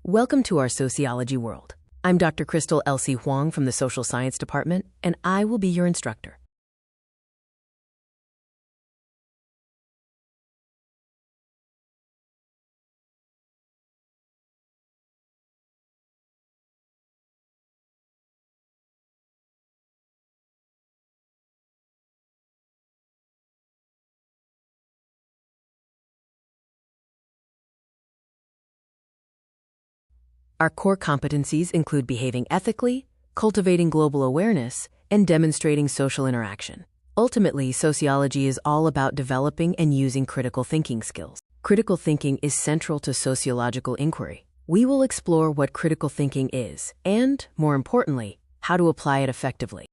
Welcome to our Sociology world. I'm Dr. Crystal Elsie Huang from the Social Science Department, and I will be your instructor. Our core competencies include behaving ethically, cultivating global awareness, and demonstrating social interaction. Ultimately, sociology is all about developing and using critical thinking skills. Critical thinking is central to sociological inquiry. We will explore what critical thinking is and, more importantly, how to apply it effectively.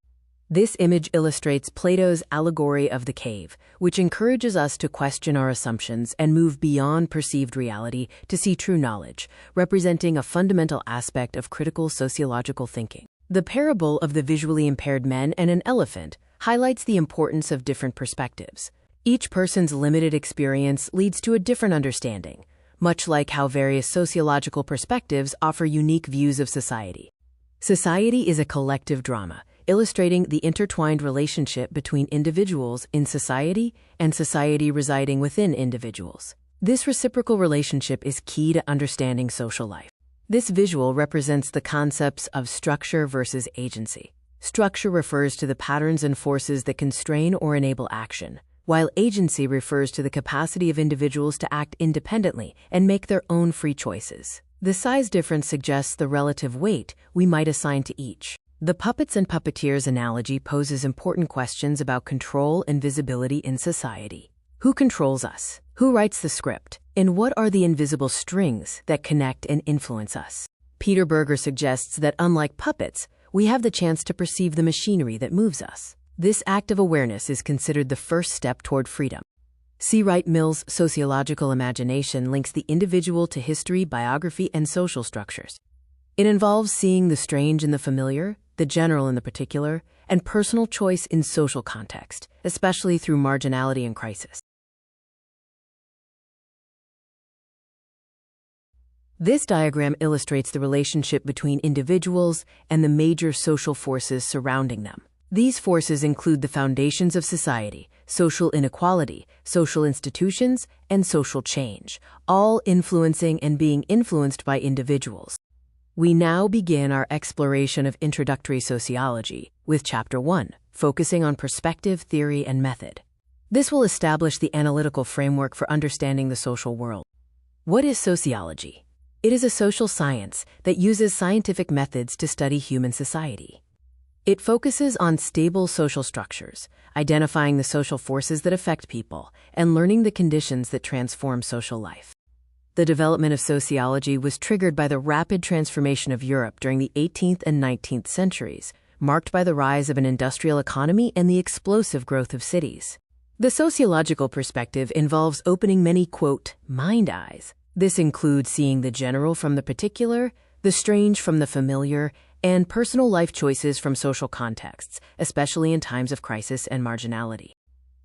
This image illustrates Plato's allegory of the cave, which encourages us to question our assumptions and move beyond perceived reality to see true knowledge, representing a fundamental aspect of critical sociological thinking. The parable of the visually impaired men and an elephant highlights the importance of different perspectives. Each person's limited experience leads to a different understanding, much like how various sociological perspectives offer unique views of society. Society is a collective drama, illustrating the intertwined relationship between individuals in society and society residing within individuals. This reciprocal relationship is key to understanding social life. This visual represents the concepts of structure versus agency. Structure refers to the patterns and forces that constrain or enable action, while agency refers to the capacity of individuals to act independently and make their own free choices. The size difference suggests the relative weight we might assign to each. The puppets and puppeteers analogy poses important questions about control and visibility in society. Who controls us? Who writes the script? And what are the invisible strings that connect and influence us? Peter Berger suggests that unlike puppets, we have the chance to perceive the machinery that moves us. This act of awareness is considered the first step toward freedom. C. Wright Mill's sociological imagination links the individual to history, biography, and social structures. It involves seeing the strange in the familiar, the general in the particular, and personal choice in social context, especially through marginality and crisis. This diagram illustrates the relationship between individuals and the major social forces surrounding them. These forces include the foundations of society, social inequality, social institutions, and social change, all influencing and being influenced by individuals. We now begin our exploration of introductory sociology with Chapter 1, focusing on perspective, theory, and method. This will establish the analytical framework for understanding the social world. What is sociology? It is a social science that uses scientific methods to study human society. It focuses on stable social structures, identifying the social forces that affect people, and learning the conditions that transform social life. The development of sociology was triggered by the rapid transformation of Europe during the 18th and 19th centuries, marked by the rise of an industrial economy and the explosive growth of cities. The sociological perspective involves opening many, quote, mind eyes. This includes seeing the general from the particular, the strange from the familiar, and personal life choices from social contexts, especially in times of crisis and marginality.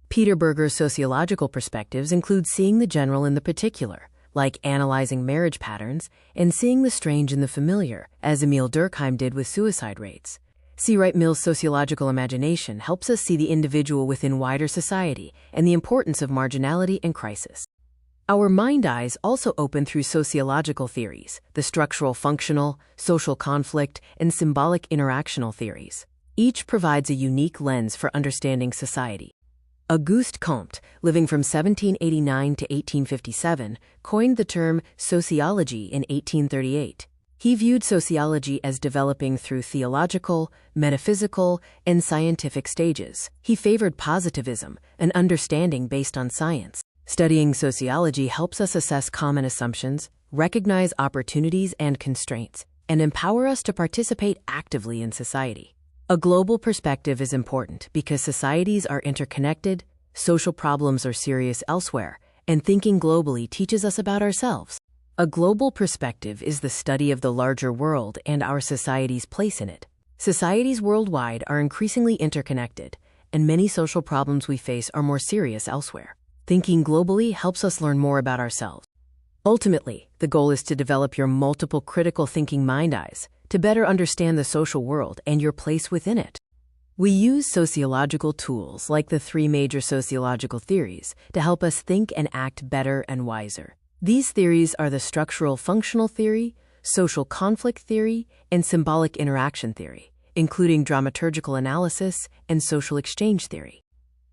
Peter Berger's sociological perspectives include seeing the general in the particular, like analyzing marriage patterns, and seeing the strange in the familiar, as Emile Durkheim did with suicide rates. C. Wright Mill's sociological imagination helps us see the individual within wider society and the importance of marginality and crisis. Our mind eyes also open through sociological theories, the structural functional, social conflict, and symbolic interactional theories. Each provides a unique lens for understanding society. Auguste Comte, living from 1789 to 1857, coined the term sociology in 1838. He viewed sociology as developing through theological, metaphysical, and scientific stages. He favored positivism, an understanding based on science. Studying sociology helps us assess common assumptions, recognize opportunities and constraints, and empower us to participate actively in society. A global perspective is important because societies are interconnected, social problems are serious elsewhere, and thinking globally teaches us about ourselves. A global perspective is the study of the larger world and our society's place in it. Societies worldwide are increasingly interconnected, and many social problems we face are more serious elsewhere. Thinking globally helps us learn more about ourselves. Ultimately, the goal is to develop your multiple critical thinking mind eyes to better understand the social world and your place within it. We use sociological tools like the three major sociological theories to help us think and act better and wiser. These theories are the structural functional theory, social conflict theory, and symbolic interaction theory, including dramaturgical analysis and social exchange theory.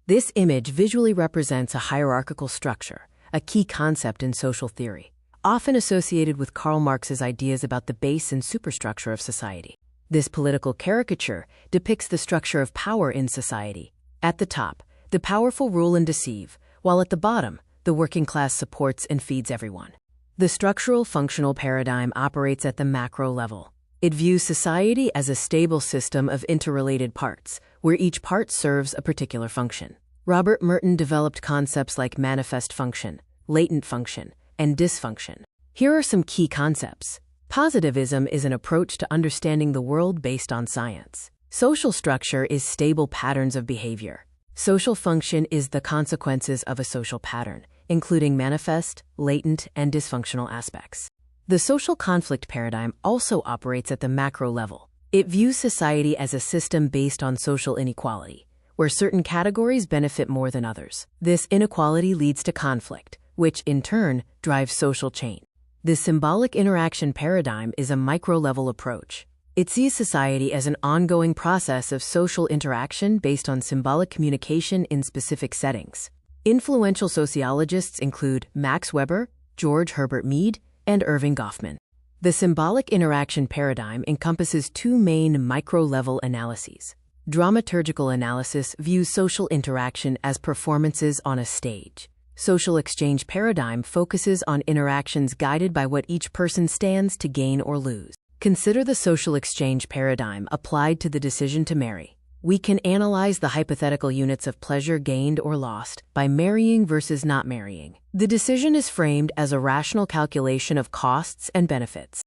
This image visually represents a hierarchical structure, a key concept in social theory, often associated with Karl Marx's ideas about the base and superstructure of society. This political caricature depicts the structure of power in society. At the top, the powerful rule and deceive, while at the bottom, the working class supports and feeds everyone. The structural functional paradigm operates at the macro level. It views society as a stable system of interrelated parts, where each part serves a particular function. Robert Merton developed concepts like manifest function, latent function, and dysfunction. Here are some key concepts. Positivism is an approach to understanding the world based on science. Social structure is stable patterns of behavior. Social function is the consequences of a social pattern, including manifest, latent, and dysfunctional aspects. The social conflict paradigm also operates at the macro level. It views society as a system based on social inequality, where certain categories benefit more than others. This inequality leads to conflict, which in turn drives social change. The symbolic interaction paradigm is a micro-level approach. It sees society as an ongoing process of social interaction based on symbolic communication in specific settings. Influential sociologists include Max Weber, George Herbert Mead, and Irving Goffman. The symbolic interaction paradigm encompasses two main micro-level analyses. Dramaturgical analysis views social interaction as performances on a stage. Social exchange paradigm focuses on interactions guided by what each person stands to gain or lose. Consider the social exchange paradigm applied to the decision to marry. We can analyze the hypothetical units of pleasure gained or lost by marrying versus not marrying. The decision is framed as a rational calculation of costs and benefits.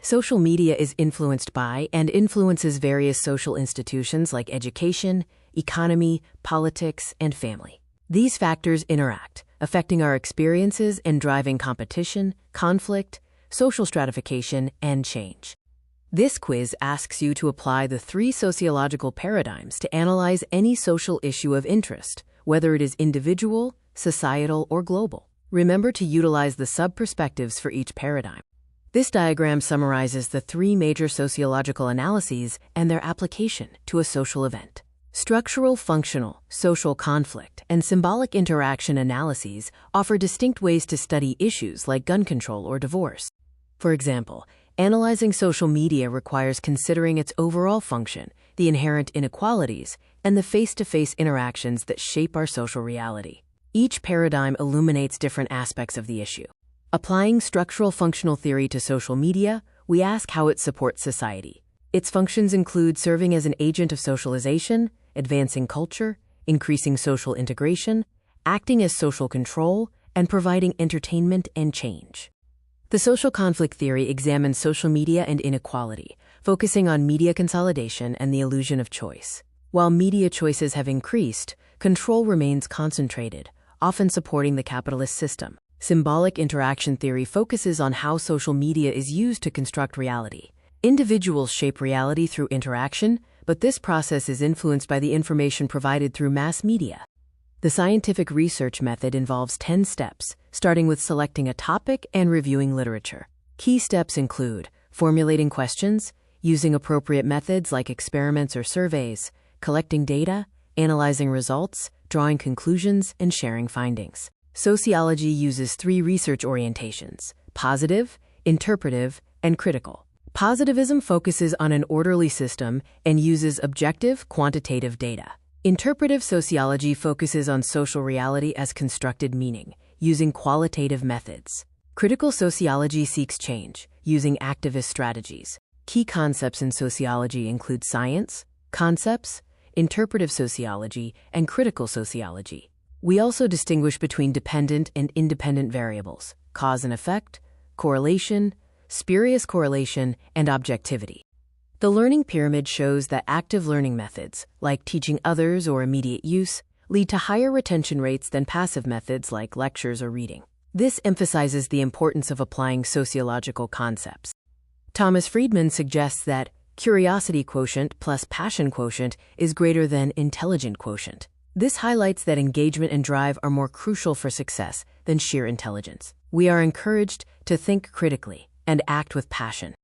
Social media is influenced by and influences various social institutions like education, economy, politics, and family. These factors interact, affecting our experiences and driving competition, conflict, social stratification, and change. This quiz asks you to apply the three sociological paradigms to analyze any social issue of interest, whether it is individual, societal, or global. Remember to utilize the sub-perspectives for each paradigm. This diagram summarizes the three major sociological analyses and their application to a social event. Structural, functional, social conflict, and symbolic interaction analyses offer distinct ways to study issues like gun control or divorce. For example, analyzing social media requires considering its overall function, the inherent inequalities, and the face-to-face interactions that shape our social reality. Each paradigm illuminates different aspects of the issue. Applying structural functional theory to social media, we ask how it supports society. Its functions include serving as an agent of socialization, advancing culture, increasing social integration, acting as social control, and providing entertainment and change. The social conflict theory examines social media and inequality, focusing on media consolidation and the illusion of choice. While media choices have increased, control remains concentrated, often supporting the capitalist system. Symbolic interaction theory focuses on how social media is used to construct reality. Individuals shape reality through interaction, but this process is influenced by the information provided through mass media. The scientific research method involves 10 steps, starting with selecting a topic and reviewing literature. Key steps include formulating questions, using appropriate methods like experiments or surveys, collecting data, analyzing results, drawing conclusions, and sharing findings. Sociology uses three research orientations: positive, interpretive, and critical. Positivism focuses on an orderly system and uses objective, quantitative data. Interpretive sociology focuses on social reality as constructed meaning, using qualitative methods. Critical sociology seeks change, using activist strategies. Key concepts in sociology include science, concepts, interpretive sociology, and critical sociology. We also distinguish between dependent and independent variables, cause and effect, correlation, spurious correlation, and objectivity. The learning pyramid shows that active learning methods, like teaching others or immediate use, lead to higher retention rates than passive methods like lectures or reading. This emphasizes the importance of applying sociological concepts. Thomas Friedman suggests that curiosity quotient plus passion quotient is greater than intelligent quotient. This highlights that engagement and drive are more crucial for success than sheer intelligence. We are encouraged to think critically and act with passion.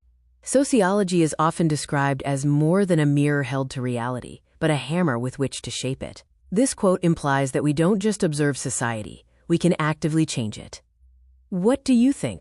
Sociology is often described as more than a mirror held to reality, but a hammer with which to shape it. This quote implies that we don't just observe society, we can actively change it. What do you think?